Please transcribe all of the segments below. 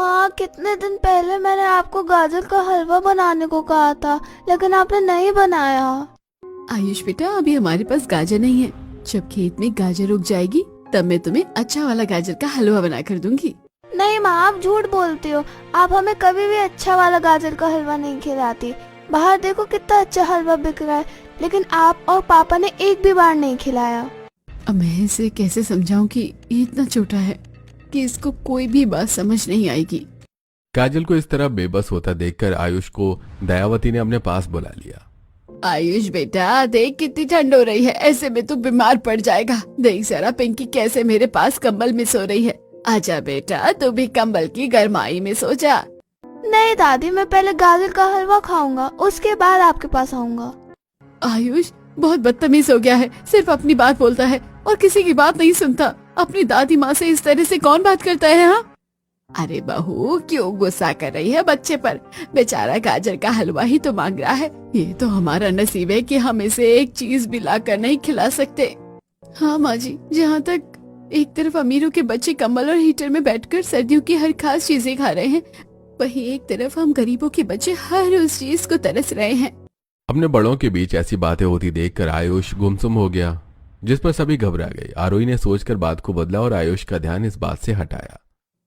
माँ, कितने दिन पहले मैंने आपको गाजर का हलवा बनाने को कहा था, लेकिन आपने नहीं बनाया। आयुष बेटा, अभी हमारे पास गाजर नहीं है। जब खेत में गाजर उग जाएगी तब मैं तुम्हें अच्छा वाला गाजर का हलवा बना कर दूंगी। नहीं माँ, आप झूठ बोलती हो। आप हमें कभी भी अच्छा वाला गाजर का हलवा नहीं खिलाती। बाहर देखो कितना अच्छा हलवा बिक रहा है, लेकिन आप और पापा ने एक भी बार नहीं खिलाया। अब मैं इसे कैसे समझाऊं कि ये इतना छोटा है कि इसको कोई भी बात समझ नहीं आएगी। काजल को इस तरह बेबस होता देखकर आयुष को दयावती ने अपने पास बुला लिया। आयुष बेटा, देख कितनी ठंड हो रही है, ऐसे में तू बीमार पड़ जाएगा। देख जरा पिंकी कैसे मेरे पास कंबल में सो रही है। आजा बेटा, तू भी कंबल की गर्माई में सो जा। नहीं दादी, मैं पहले गाजर का हलवा खाऊंगा, उसके बाद आपके पास आऊंगा। आयुष बहुत बदतमीज हो गया है, सिर्फ अपनी बात बोलता है और किसी की बात नहीं सुनता। अपनी दादी माँ से इस तरह से कौन बात करता है? हाँ, अरे बहू, क्यों गुस्सा कर रही है बच्चे पर? बेचारा गाजर का हलवा ही तो मांग रहा है। ये तो हमारा नसीब है कि हम इसे एक चीज भी लाकर नहीं खिला सकते। हाँ माँ जी, जहाँ तक एक तरफ अमीरों के बच्चे कंबल और हीटर में बैठकर सर्दियों की हर खास चीजें खा रहे हैं, वहीं एक तरफ हम गरीबों के बच्चे हर उस चीज को तरस रहे हैं। अपने बड़ों के बीच ऐसी बातें होती देखकर आयुष गुमसुम हो गया, जिस पर सभी घबरा गए। आरोही ने सोचकर बात को बदला और आयुष का ध्यान इस बात से हटाया।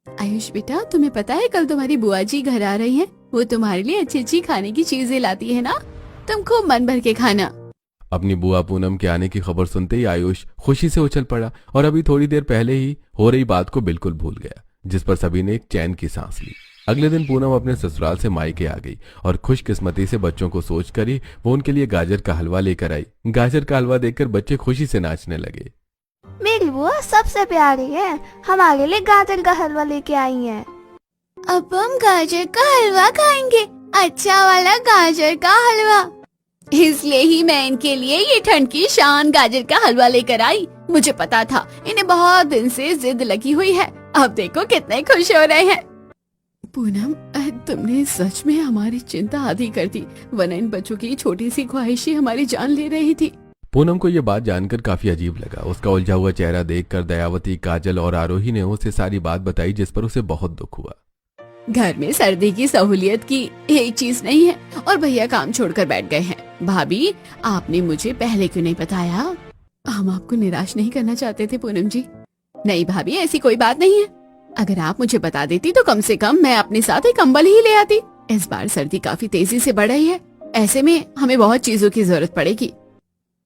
आयुष बेटा, तुम्हें पता है कल तुम्हारी बुआ जी घर आ रही हैं? वो तुम्हारे लिए अच्छी अच्छी खाने की चीजें लाती है ना, तुम खूब मन भर के खाना। अपनी बुआ पूनम के आने की खबर सुनते ही आयुष खुशी से उछल पड़ा और अभी थोड़ी देर पहले ही हो रही बात को बिल्कुल भूल गया, जिस पर सभी ने एक चैन की सांस ली। अगले दिन पूनम अपने ससुराल से मायके आ गई और खुशकिस्मती से बच्चों को सोचकर ही वो उनके लिए गाजर का हलवा लेकर आई। गाजर का हलवा देखकर बच्चे खुशी से नाचने लगे। मेरी बुआ सबसे प्यारी है, हमारे लिए गाजर का हलवा लेके आई है। अब हम गाजर का हलवा खाएंगे, अच्छा वाला गाजर का हलवा। इसलिए ही मैं इनके लिए ये ठंड की शान गाजर का हलवा लेकर आई। मुझे पता था इन्हें बहुत दिन से जिद लगी हुई है। अब देखो कितने खुश हो रहे हैं। पूनम, तुमने सच में हमारी चिंता आधी कर दी, वरना इन बच्चों की छोटी सी ख्वाहिशें हमारी जान ले रही थी। पूनम को ये बात जानकर काफी अजीब लगा। उसका उलझा हुआ चेहरा देखकर दयावती, काजल और आरोही ने उसे सारी बात बताई, जिस पर उसे बहुत दुख हुआ। घर में सर्दी की सहूलियत की एक चीज नहीं है और भैया काम छोड़कर बैठ गए हैं। भाभी, आपने मुझे पहले क्यों नहीं बताया? हम आपको निराश नहीं करना चाहते थे पूनम जी। नहीं भाभी, ऐसी कोई बात नहीं है। अगर आप मुझे बता देती तो कम से कम मैं अपने साथ एक कंबल ही ले आती। इस बार सर्दी काफी तेजी से बढ़ रही है, ऐसे में हमें बहुत चीजों की जरूरत पड़ेगी।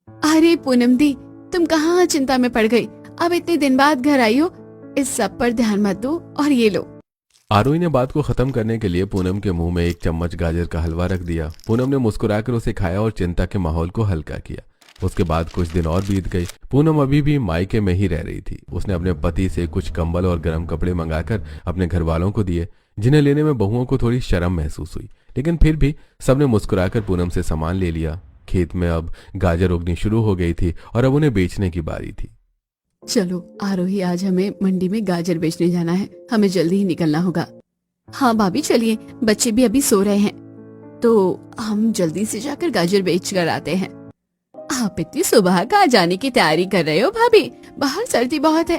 अरे पूनम दी, तुम कहाँ चिंता में पड़ गई? अब इतने दिन बाद घर आई हो, इस सब पर ध्यान मत दो और ये लो। आरोही ने बात को खत्म करने के लिए पूनम के मुंह में एक चम्मच गाजर का हलवा रख दिया। पूनम ने मुस्कुराकर उसे खाया और चिंता के माहौल को हल्का किया। उसके बाद कुछ दिन और बीत गए। पूनम अभी भी मायके में ही रह रही थी। उसने अपने पति से कुछ कंबल और गर्म कपड़े मंगाकर अपने घर वालों को दिए, जिन्हें लेने में बहुओं को थोड़ी शर्म महसूस हुई, लेकिन फिर भी सबने मुस्कुराकर पूनम से सामान ले लिया। खेत में अब गाजर उगनी शुरू हो गई थी और अब उन्हें बेचने की बारी थी। चलो आरोही, आज हमें मंडी में गाजर बेचने जाना है, हमें जल्दी ही निकलना होगा। हाँ भाभी चलिए, बच्चे भी अभी सो रहे हैं, तो हम जल्दी से जाकर गाजर बेच कर आते हैं। आप इतनी सुबह कहाँ जाने की तैयारी कर रहे हो भाभी? बाहर सर्दी बहुत है।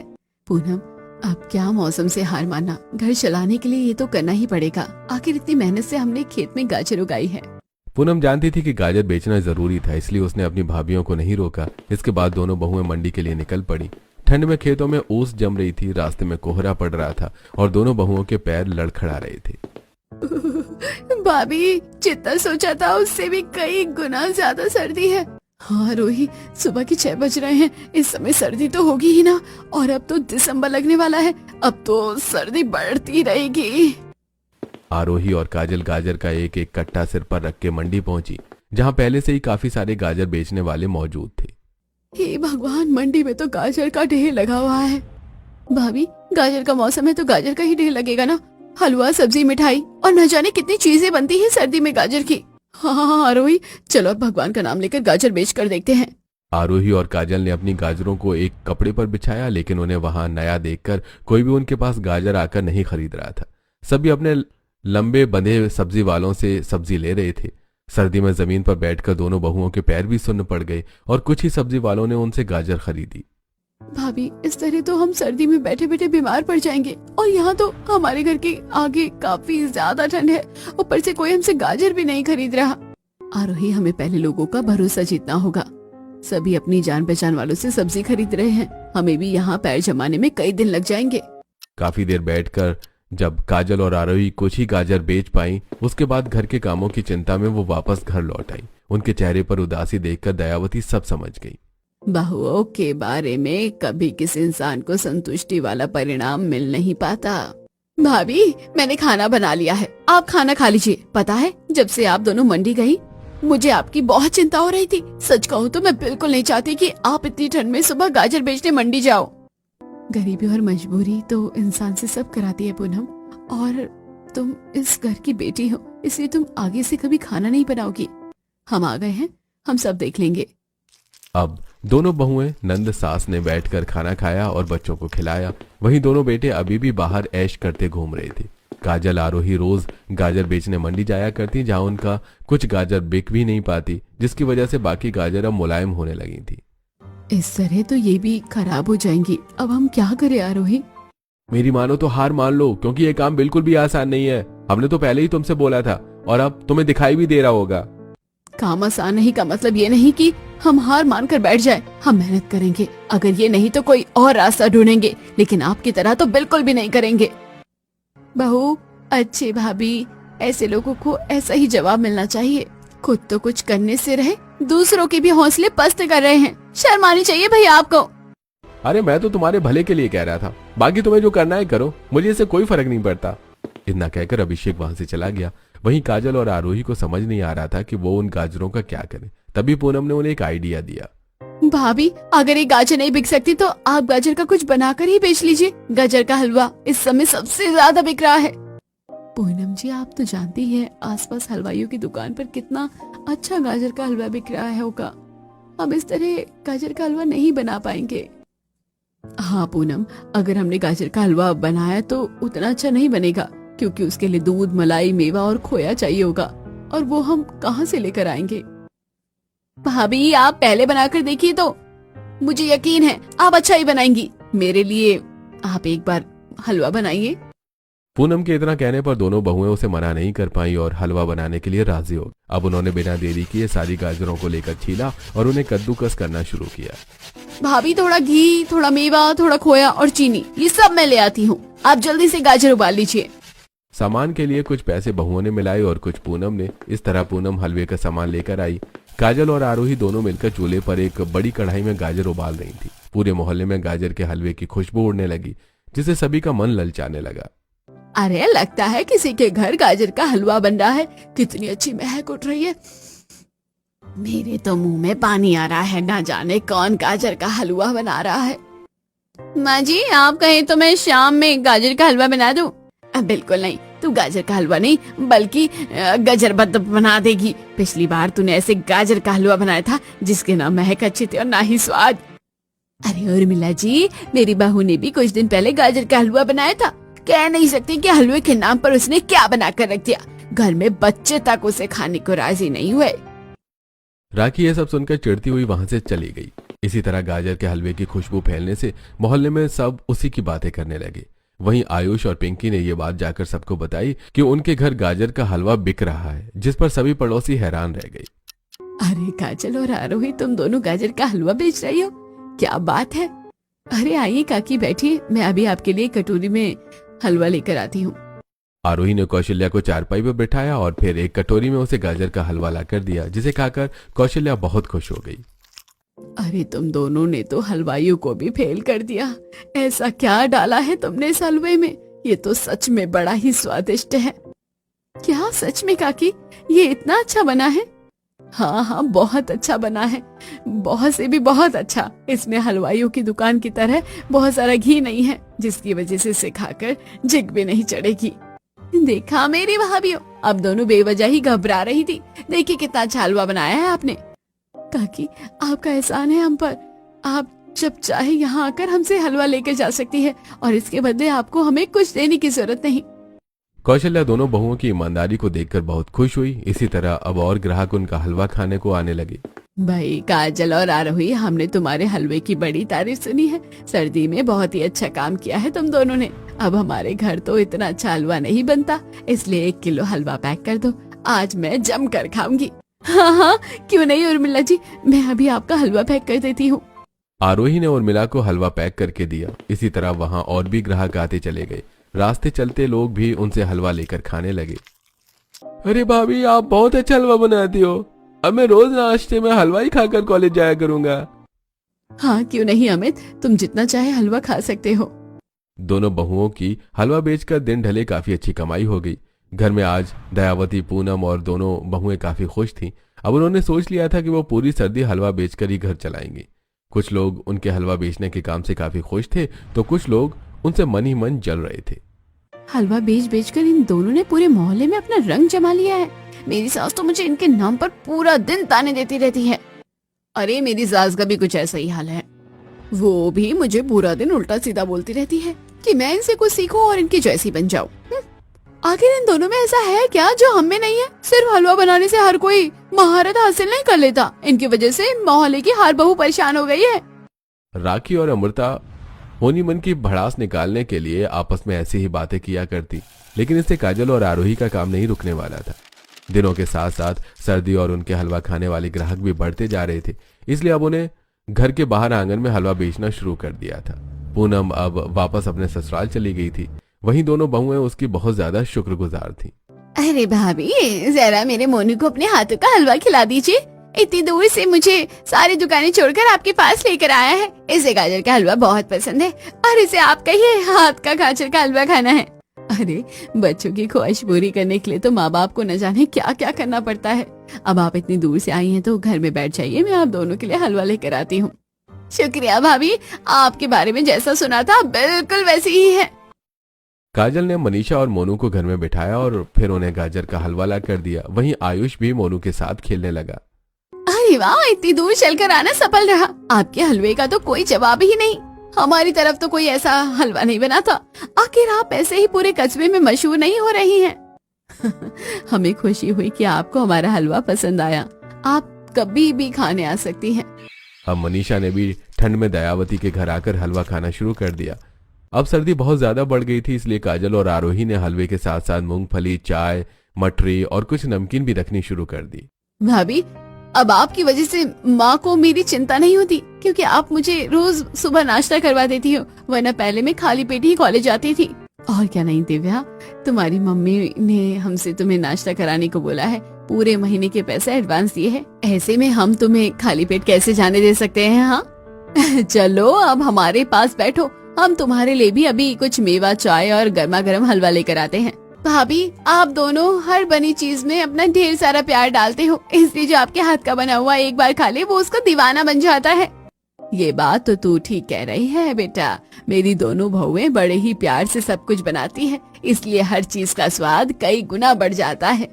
पूनम, अब क्या मौसम से हार मानना, घर चलाने के लिए ये तो करना ही पड़ेगा। आखिर इतनी मेहनत से हमने खेत में गाजर उगाई है। पूनम जानती थी कि गाजर बेचना जरूरी था, इसलिए उसने अपनी भाभियों को नहीं रोका। इसके बाद दोनों बहुएं मंडी के लिए निकल पड़ी। ठंड में खेतों में ओस जम रही थी, रास्ते में कोहरा पड़ रहा था और दोनों बहुओं के पैर लड़खड़ा रहे थे। भाभी, जितना सोचा था उससे भी कई गुना ज्यादा सर्दी है। हाँ रोही, सुबह के 6 बज रहे हैं, इस समय सर्दी तो होगी ही ना, और अब तो दिसंबर लगने वाला है, अब तो सर्दी बढ़ती रहेगी। आरोही और काजल गाजर का एक एक कट्टा सिर पर रख के मंडी पहुंची, जहां पहले से ही काफी सारे गाजर बेचने वाले मौजूद थे। हे भगवान, मंडी में तो गाजर का ढेर लगा हुआ है। भाभी, गाजर का मौसम है तो गाजर का ही ढेर लगेगा ना। हलवा, सब्जी, मिठाई और न जाने कितनी चीजें बनती है सर्दी में गाजर की। हाँ आरोही, चलो अब भगवान का नाम लेकर गाजर बेच कर देखते हैं। आरोही और काजल ने अपनी गाजरों को एक कपड़े पर बिछाया, लेकिन उन्हें वहां नया देखकर कोई भी उनके पास गाजर आकर नहीं खरीद रहा था। सभी अपने लंबे बंधे सब्जी वालों से सब्जी ले रहे थे। सर्दी में जमीन पर बैठकर दोनों बहुओं के पैर भी सुन्न पड़ गए और कुछ ही सब्जी वालों ने उनसे गाजर खरीदी। भाभी, इस तरह तो हम सर्दी में बैठे बैठे बीमार पड़ जाएंगे, और यहाँ तो हमारे घर के आगे काफी ज्यादा ठंड है, ऊपर से कोई हमसे गाजर भी नहीं खरीद रहा। आरोही, हमें पहले लोगों का भरोसा जीतना होगा। सभी अपनी जान पहचान वालों से सब्जी खरीद रहे हैं, हमें भी यहाँ पैर जमाने में कई दिन लग जाएंगे। काफी देर बैठकर जब काजल और आरोही कुछ ही गाजर बेच पाई, उसके बाद घर के कामों की चिंता में वो वापस घर लौट आई। उनके चेहरे पर उदासी देखकर दयावती सब समझ गई। बहुओं के बारे में कभी किसी इंसान को संतुष्टि वाला परिणाम मिल नहीं पाता। भाभी, मैंने खाना बना लिया है, आप खाना खा लीजिए। पता है, जब से आप दोनों मंडी गई, मुझे आपकी बहुत चिंता हो रही थी। सच कहूँ तो मैं बिल्कुल नहीं चाहती कि आप इतनी ठंड में सुबह गाजर बेचने मंडी जाओ। गरीबी और मजबूरी तो इंसान से सब कराती है पूनम, और तुम इस घर की बेटी हो, इसलिए तुम आगे से कभी खाना नहीं बनाओगी। हम आ गए हैं, हम सब देख लेंगे। अब दोनों बहुएं नंद सास ने बैठकर खाना खाया और बच्चों को खिलाया। वहीं दोनों बेटे अभी भी बाहर ऐश करते घूम रहे थे। काजल आरोही रोज गाजर बेचने मंडी जाया करती, जहां उनका कुछ गाजर बिक भी नहीं पाती, जिसकी वजह से बाकी गाजर अब मुलायम होने लगी थी। इस तरह तो ये भी खराब हो जाएंगी, अब हम क्या करें आरोही? मेरी मानो तो हार मान लो, क्योंकि ये काम बिल्कुल भी आसान नहीं है। हमने तो पहले ही तुमसे बोला था, और अब तुम्हें दिखाई भी दे रहा होगा। काम आसान नहीं का मतलब ये नहीं कि हम हार मानकर बैठ जाए। हम मेहनत करेंगे, अगर ये नहीं तो कोई और रास्ता ढूंढेंगे, लेकिन आपकी तरह तो बिल्कुल भी नहीं करेंगे। बहू, अच्छे भाभी, ऐसे लोगों को ऐसा ही जवाब मिलना चाहिए। खुद तो कुछ करने से रहे, दूसरों के भी हौसले पस्त कर रहे हैं। शर्म आनी चाहिए भैया आपको। अरे मैं तो तुम्हारे भले के लिए कह रहा था, बाकी तुम्हें जो करना है करो, मुझे इससे कोई फर्क नहीं पड़ता। इतना कहकर अभिषेक वहां से चला गया। वहीं काजल और आरोही को समझ नहीं आ रहा था कि वो उन गाजरों का क्या करे। तभी पूनम ने उन्हें एक आइडिया दिया। भाभी, अगर ये गाजर नहीं बिक सकती तो आप गाजर का कुछ बनाकर ही बेच लीजिए। गाजर का हलवा इस समय सबसे ज्यादा बिक रहा है। पूनम जी, आप तो जानती है आसपास हलवाइयों की दुकान पर कितना अच्छा गाजर का हलवा बिक रहा है होगा। हम इस तरह गाजर का हलवा नहीं बना पाएंगे। हाँ पूनम, अगर हमने गाजर का हलवा बनाया तो उतना अच्छा नहीं बनेगा, क्योंकि उसके लिए दूध, मलाई, मेवा और खोया चाहिए होगा, और वो हम कहाँ से लेकर आएंगे? भाभी, आप पहले बनाकर देखिए तो मुझे यकीन है आप अच्छा ही बनाएंगी। मेरे लिए आप एक बार हलवा बनाइए। पूनम के इतना कहने पर दोनों बहुएं उसे मना नहीं कर पाई और हलवा बनाने के लिए राजी हो। अब उन्होंने बिना देरी किए सारी गाजरों को लेकर छीला और उन्हें कद्दूकस करना शुरू किया। भाभी, थोड़ा घी, थोड़ा मेवा, थोड़ा खोया और चीनी, ये सब मैं ले आती हूँ। आप जल्दी से गाजर उबाल लीजिए। सामान के लिए कुछ पैसे बहुओं ने मिलाए और कुछ पूनम ने। इस तरह पूनम हलवे का सामान लेकर आई। काजल और आरोही दोनों मिलकर चूल्हे पर एक बड़ी कढ़ाई में गाजर उबाल रही थी। पूरे मोहल्ले में गाजर के हलवे की खुशबू उड़ने लगी, जिससे सभी का मन ललचाने लगा। अरे, लगता है किसी के घर गाजर का हलवा बन रहा है। कितनी अच्छी महक उठ रही है। मेरे तो मुंह में पानी आ रहा है, ना जाने कौन गाजर का हलवा बना रहा है। माँ जी, आप कहें तो मैं शाम में गाजर का हलवा बना दूं? बिल्कुल नहीं, तू गाजर का हलवा नहीं बल्कि गजर बद बना देगी। पिछली बार तूने ऐसे गाजर का हलवा बनाया था जिसके ना महक अच्छी थी और ना ही स्वाद। अरे उर्मिला जी, मेरी बहू ने भी कुछ दिन पहले गाजर का हलवा बनाया था। कह नहीं सकती कि हलवे के नाम पर उसने क्या बनाकर रख दिया। घर में बच्चे तक उसे खाने को राजी नहीं हुए। राखी ये सब सुनकर चिढ़ती हुई वहां से चली गई। इसी तरह गाजर के हलवे की खुशबू फैलने से मोहल्ले में सब उसी की बातें करने लगे। वहीं आयुष और पिंकी ने ये बात जाकर सबको बताई कि उनके घर गाजर का हलवा बिक रहा है, जिस पर सभी पड़ोसी हैरान रह गए। अरे काजल और आरोही, तुम दोनों गाजर का हलवा बेच रही हो? क्या बात है। अरे आइए काकी, बैठिए, मैं अभी आपके लिए कटोरी में हलवा लेकर आती हूँ। आरोही ने कौशल्या को चारपाई पर बिठाया और फिर एक कटोरी में उसे गाजर का हलवा लाकर दिया, जिसे खाकर कौशल्या बहुत खुश हो गई। अरे तुम दोनों ने तो हलवाइयों को भी फेल कर दिया। ऐसा क्या डाला है तुमने इस हलवे में? ये तो सच में बड़ा ही स्वादिष्ट है। क्या सच में काकी, ये इतना अच्छा बना है? हाँ हाँ, बहुत अच्छा बना है, बहुत से भी बहुत अच्छा। इसमें हलवाइयों की दुकान की तरह बहुत सारा घी नहीं है, जिसकी वजह से इसे खाकर जिग भी नहीं चढ़ेगी। देखा मेरी भाभीओ, अब दोनों बेवजह ही घबरा रही थी। देखिए कितना अच्छा हलवा बनाया है आपने। काकी, आपका एहसान है हम पर। आप जब चाहे यहाँ आकर हमसे हलवा लेकर जा सकती है, और इसके बदले आपको हमें कुछ देने की जरूरत नहीं। कौशल्या दोनों बहुओं की ईमानदारी को देखकर बहुत खुश हुई। इसी तरह अब और ग्राहक उनका हलवा खाने को आने लगे। भाई काजल और आरोही, हमने तुम्हारे हलवे की बड़ी तारीफ सुनी है। सर्दी में बहुत ही अच्छा काम किया है तुम दोनों ने। अब हमारे घर तो इतना अच्छा हलवा नहीं बनता, इसलिए 1 किलो हलवा पैक कर दो, आज मैं जम कर खाऊंगी। हाँ हाँ, क्यों नहीं उर्मिला जी, मैं अभी आपका हलवा पैक कर देती हूँ। आरोही ने उर्मिला को हलवा पैक करके दिया। इसी तरह वहां और भी ग्राहक आते चले गए। रास्ते चलते लोग भी उनसे हलवा लेकर खाने लगे। अरे भाभी, आप बहुत अच्छा हलवा बनाती हो, अब मैं रोज नाश्ते में हलवा ही खाकर कॉलेज जाया करूंगा। हाँ क्यों नहीं अमित, तुम जितना चाहे हलवा खा सकते हो। दोनों बहुओं की हलवा बेचकर दिन ढले काफी अच्छी कमाई हो गई। घर में आज दयावती, पूनम और दोनों बहुएं काफी खुश थीं। अब उन्होंने सोच लिया था कि वो पूरी सर्दी हलवा बेचकर ही घर चलाएंगे। कुछ लोग उनके हलवा बेचने के काम से काफी खुश थे, तो कुछ लोग उनसे मन ही मन जल रहे थे। हलवा बेच बेच कर इन दोनों ने पूरे मोहल्ले में अपना रंग जमा लिया है। मेरी सास तो मुझे इनके नाम पर पूरा दिन ताने देती रहती है। अरे मेरी सास का भी कुछ ऐसा ही हाल है, वो भी मुझे पूरा दिन उल्टा सीधा बोलती रहती है कि मैं इनसे कुछ सीखूं और इनकी जैसी बन जाऊं। आखिर इन दोनों में ऐसा है क्या जो हम में नहीं है? सिर्फ हलवा बनाने से हर कोई महारत हासिल नहीं कर लेता। इनकी वजह से मोहल्ले की हर बहू परेशान हो गई है। राखी और अमृता होनी मन की भड़ास निकालने के लिए आपस में ऐसी ही बातें किया करती, लेकिन इससे काजल और आरोही का काम नहीं रुकने वाला था। दिनों के साथ साथ सर्दी और उनके हलवा खाने वाले ग्राहक भी बढ़ते जा रहे थे, इसलिए अब उन्हें घर के बाहर आंगन में हलवा बेचना शुरू कर दिया था। पूनम अब वापस अपने ससुराल चली गई थी, वहीं दोनों बहुएं उसकी बहुत ज्यादा शुक्रगुजार थीं। अरे भाभी, जरा मेरे मोनू को अपने हाथों का हलवा खिला दीजिए। इतनी दूर से मुझे सारी दुकानें छोड़कर आपके पास लेकर आया है। इसे गाजर का हलवा बहुत पसंद है और इसे आप कहिए हाथ का गाजर का हलवा खाना है। अरे बच्चों की ख्वाहिश पूरी करने के लिए तो माँ बाप को न जाने क्या क्या करना पड़ता है। अब आप इतनी दूर से आई हैं तो घर में बैठ जाइए, मैं आप दोनों के लिए हलवा लेकर आती हूँ। शुक्रिया भाभी, आपके बारे में जैसा सुना था बिल्कुल वैसे ही है। काजल ने मनीषा और मोनू को घर में बिठाया और फिर उन्हें गाजर का हलवा ला कर दिया। वहीं आयुष भी मोनू के साथ खेलने लगा। अरे वाह, इतनी दूर चलकर आना सफल रहा। आपके हलवे का तो कोई जवाब ही नहीं। हमारी तरफ तो कोई ऐसा हलवा नहीं बना था। आखिर आप ऐसे ही पूरे कस्बे में मशहूर नहीं हो रही हैं। हमें खुशी हुई कि आपको हमारा हलवा पसंद आया। आप कभी भी खाने आ सकती हैं। अब मनीषा ने भी ठंड में दयावती के घर आकर हलवा खाना शुरू कर दिया। अब सर्दी बहुत ज्यादा बढ़ गई थी, इसलिए काजल और आरोही ने हलवे के साथ साथ मूंगफली, चाय, मठरी और कुछ नमकीन भी रखनी शुरू कर दी। भाभी, अब आपकी वजह से माँ को मेरी चिंता नहीं होती, क्योंकि आप मुझे रोज सुबह नाश्ता करवा देती हो, वरना पहले मैं खाली पेट ही कॉलेज जाती थी। और क्या नहीं दिव्या, तुम्हारी मम्मी ने हमसे तुम्हें नाश्ता कराने को बोला है। पूरे महीने के पैसे एडवांस दिए हैं। ऐसे में हम तुम्हें खाली पेट कैसे जाने दे सकते हैं? हाँ चलो अब हमारे पास बैठो, हम तुम्हारे लिए भी अभी कुछ मेवा, चाय और गर्मा गर्म हलवा लेकर आते हैं। भाभी, आप दोनों हर बनी चीज में अपना ढेर सारा प्यार डालते हो, इसलिए जो आपके हाथ का बना हुआ एक बार खा ले वो उसका दीवाना बन जाता है। ये बात तो तू ठीक कह रही है बेटा। मेरी दोनों बहुएं बड़े ही प्यार से सब कुछ बनाती हैं, इसलिए हर चीज का स्वाद कई गुना बढ़ जाता है।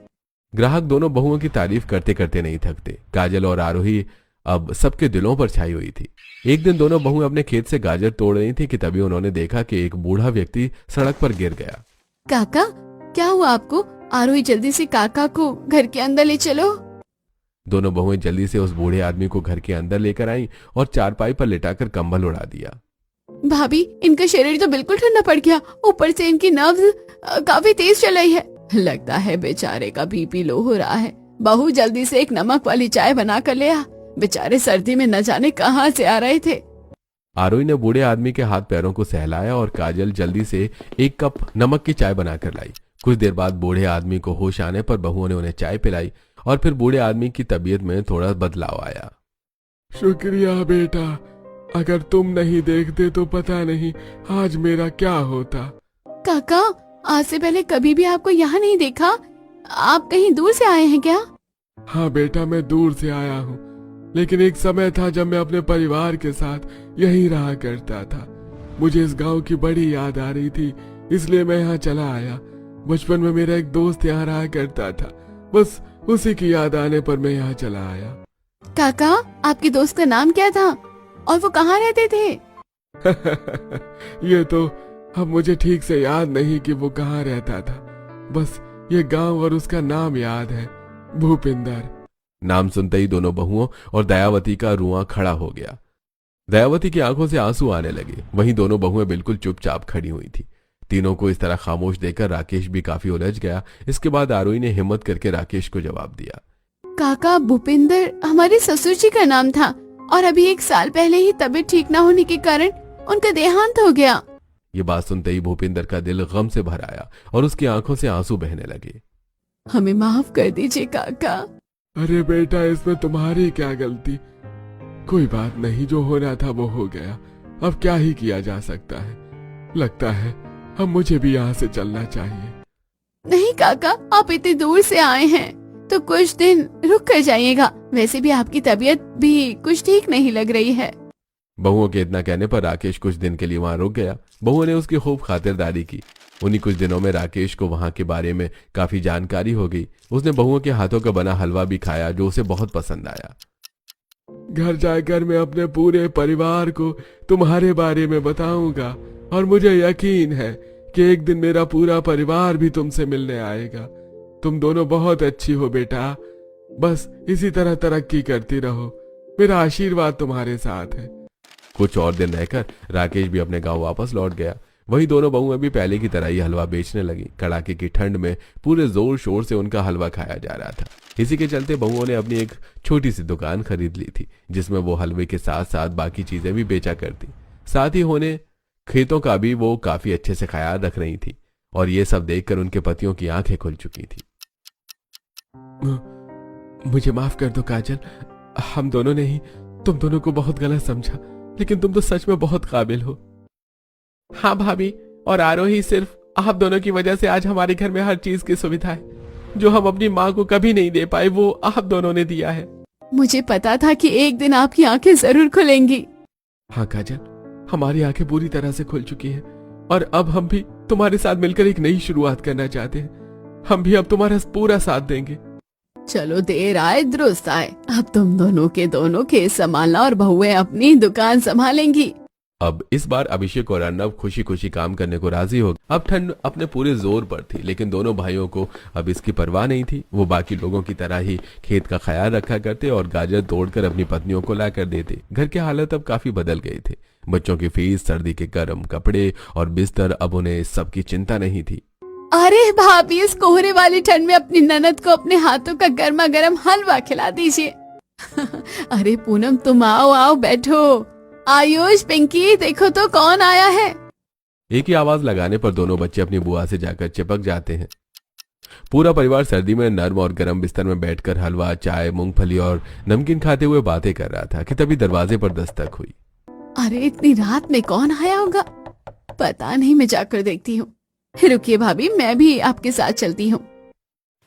ग्राहक दोनों बहुओं की तारीफ करते करते नहीं थकते। काजल और आरोही अब सबके दिलों पर छाई हुई थी। एक दिन दोनों बहुएं अपने खेत से गाजर तोड़ रही थी कि तभी उन्होंने देखा कि एक बूढ़ा व्यक्ति सड़क पर गिर गया। काका, क्या हुआ आपको? आरोही, जल्दी से काका को घर के अंदर ले चलो। दोनों बहुएं जल्दी से उस बूढ़े आदमी को घर के अंदर लेकर आईं और चारपाई पर लिटाकर कंबल उड़ा दिया। भाभी, इनका शरीर तो बिल्कुल ठंडा पड़ गया, ऊपर से इनकी नब्ज काफी तेज चल रही है। लगता है बेचारे का बीपी लो हो रहा है। बहू, जल्दी से एक नमक वाली चाय बना कर ले आ। बेचारे सर्दी में न जाने कहां से आ रहे थे। आरोही ने बूढ़े आदमी के हाथ पैरों को सहलाया और काजल जल्दी से 1 कप नमक की चाय बनाकर लाई। कुछ देर बाद बूढ़े आदमी को होश आने पर बहुओं ने उन्हें चाय पिलाई और फिर बूढ़े आदमी की तबीयत में थोड़ा बदलाव आया। शुक्रिया बेटा, अगर तुम नहीं देखते तो पता नहीं आज मेरा क्या होता। काका, आज से पहले कभी भी आपको यहाँ नहीं देखा। आप कहीं दूर से आए हैं क्या? हाँ बेटा, मैं दूर से आया हूँ, लेकिन एक समय था जब मैं अपने परिवार के साथ यहीं रहा करता था। मुझे इस गांव की बड़ी याद आ रही थी, इसलिए मैं यहाँ चला आया। बचपन में मेरा एक दोस्त यहाँ रहा करता था, बस उसी की याद आने पर मैं यहाँ चला आया। काका, आपके दोस्त का नाम क्या था और वो कहाँ रहते थे? ये तो अब मुझे ठीक से याद नहीं कि वो कहाँ रहता था, बस ये गांव और उसका नाम याद है, भूपिंदर। नाम सुनते ही दोनों बहुओं और दयावती का रुआं खड़ा हो गया। दयावती की आंखों से आंसू आने लगे। वहीं दोनों बहुएं बिल्कुल चुपचाप खड़ी हुई थी। तीनों को इस तरह खामोश देखकर राकेश भी काफी उलझ गया। इसके बाद आरोही ने हिम्मत करके राकेश को जवाब दिया। काका, भूपिंदर हमारे ससुर जी का नाम था और अभी 1 साल पहले ही तबीयत ठीक न होने के कारण उनका देहांत हो गया। ये बात सुनते ही भूपिंदर का दिल गम से भर आया और उसकी आंखों से आंसू बहने लगे। हमें माफ कर दीजिए काका। अरे बेटा, इसमें तुम्हारी क्या गलती। कोई बात नहीं, जो होना था वो हो गया। अब क्या ही किया जा सकता है। लगता है अब मुझे भी यहाँ से चलना चाहिए। नहीं काका, आप इतनी दूर से आए हैं तो कुछ दिन रुक कर जाइएगा। वैसे भी आपकी तबीयत भी कुछ ठीक नहीं लग रही है। बहुओं के इतना कहने पर राकेश कुछ दिन के लिए वहां रुक गया। बहुओं ने उसकी खूब खातिरदारी की। उन्हीं कुछ दिनों में राकेश को वहां के बारे में काफी जानकारी हो गई। उसने बहुओं के हाथों का बना हलवा भी खाया जो उसे बहुत पसंद आया। घर जाकर मैं अपने पूरे परिवार को तुम्हारे बारे में बताऊंगा और मुझे यकीन है कि एक दिन मेरा पूरा परिवार भी तुमसे मिलने आएगा। तुम दोनों बहुत अच्छी हो बेटा। बस इसी तरह तरक्की करती रहो। मेरा आशीर्वाद तुम्हारे साथ है। कुछ और दिन रहकर राकेश भी अपने गांव वापस लौट गया। वहीं दोनों बहुएं भी पहले की तरह ही हलवा बेचने लगी। कड़ाके की ठंड में पूरे जोर शोर से उनका हलवा खाया जा रहा था। इसी के चलते बहुओं ने अपनी एक छोटी सी दुकान खरीद ली थी जिसमें वो हलवे के साथ साथ बाकी चीजें भी बेचा करती। साथ ही होने खेतों का भी वो काफी अच्छे से ख्याल रख रही थी और ये सब देखकर उनके पतियों की आंखें खुल चुकी थी। मुझे माफ कर दो काजल। हम दोनों ने ही तुम दोनों को बहुत गलत समझा, लेकिन तुम तो सच में बहुत काबिल हो। हाँ भाभी और आरोही, सिर्फ आप दोनों की वजह से आज हमारे घर में हर चीज की सुविधा है। जो हम अपनी माँ को कभी नहीं दे पाए वो आप दोनों ने दिया है। मुझे पता था कि एक दिन आपकी आंखें जरूर खुलेंगी। हाँ काजल, हमारी आंखें पूरी तरह से खुल चुकी हैं और अब हम भी तुम्हारे साथ मिलकर एक नई शुरुआत करना चाहते हैं। हम भी अब तुम्हारा पूरा साथ देंगे। चलो, देर आए दुरुस्त आए। अब तुम दोनों के दोनों खेत संभालना और बहुएं अपनी दुकान संभालेंगी। अब इस बार अभिषेक और अर्नब खुशी खुशी काम करने को राजी हो गए। अब ठंड अपने पूरे जोर पर थी, लेकिन दोनों भाइयों को अब इसकी परवाह नहीं थी। वो बाकी लोगों की तरह ही खेत का ख्याल रखा करते और गाजर तोड़कर अपनी पत्नियों को ला कर देते। घर के हालत अब काफी बदल गए थे। बच्चों की फीस, सर्दी के गर्म कपड़े और बिस्तर, अब उन्हें इस सब की चिंता नहीं थी। अरे भाभी, इस कोहरे वाली ठंड में अपनी ननद को अपने हाथों का गर्मा गर्म हलवा खिला दीजिए। अरे पूनम, तुम आओ आओ बैठो। आयुष, पिंकी, देखो तो कौन आया है। एक ही आवाज लगाने पर दोनों बच्चे अपनी बुआ से जाकर चिपक जाते हैं। पूरा परिवार सर्दी में नर्म और गर्म बिस्तर में बैठकर हलवा, चाय, मूंगफली और नमकीन खाते हुए बातें कर रहा था कि तभी दरवाजे पर दस्तक हुई। अरे इतनी रात में कौन आया होगा? पता नहीं, मैं जाकर देखती हूँ। रुकिए भाभी, मैं भी आपके साथ चलती हूँ।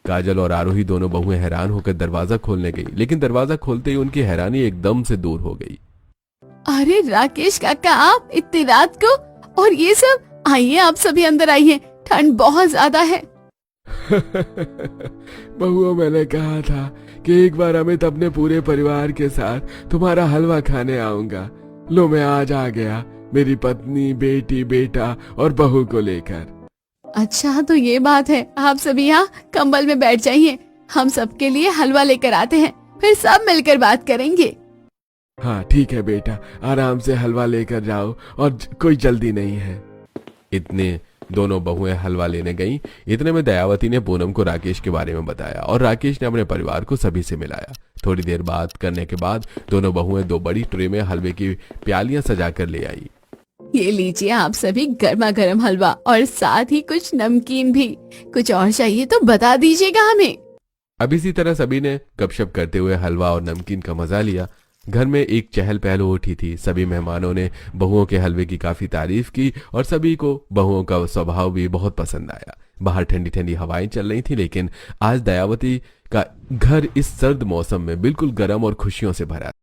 काजल और आरोही दोनों बहुएं हैरान होकर दरवाजा खोलने गई, लेकिन दरवाजा खोलते ही उनकी हैरानी एकदम से दूर हो गई। अरे राकेश काका, आप इतनी रात को और ये सब? आइए, आप सभी अंदर आइए, ठंड बहुत ज्यादा है। बहुओं, मैंने कहा था कि एक बार अमित अपने पूरे परिवार के साथ तुम्हारा हलवा खाने आऊंगा। लो, मैं आज आ गया, मेरी पत्नी, बेटी, बेटा और बहू को लेकर। अच्छा, तो ये बात है। आप सभी यहाँ कंबल में बैठ जाइए, हम सबके लिए हलवा लेकर आते हैं, फिर सब मिलकर बात करेंगे। हाँ ठीक है बेटा, आराम से हलवा लेकर जाओ और कोई जल्दी नहीं है। इतने दोनों बहुएं हलवा लेने गईं। इतने में दयावती ने पूनम को राकेश के बारे में बताया और राकेश ने अपने परिवार को सभी से मिलाया। थोड़ी देर बात करने के बाद दोनों बहुएं 2 बड़ी ट्रे में हलवे की प्यालियां सजाकर ले आई। ये लीजिए आप सभी गर्मा गर्म हलवा और साथ ही कुछ नमकीन भी। कुछ और चाहिए तो बता दीजिएगा हमें। अब इसी तरह सभी ने गपशप करते हुए हलवा और नमकीन का मजा लिया। घर में एक चहल पहल उठी थी। सभी मेहमानों ने बहुओं के हलवे की काफी तारीफ की और सभी को बहुओं का स्वभाव भी बहुत पसंद आया। बाहर ठंडी ठंडी हवाएं चल रही थी, लेकिन आज दयावती का घर इस सर्द मौसम में बिल्कुल गर्म और खुशियों से भरा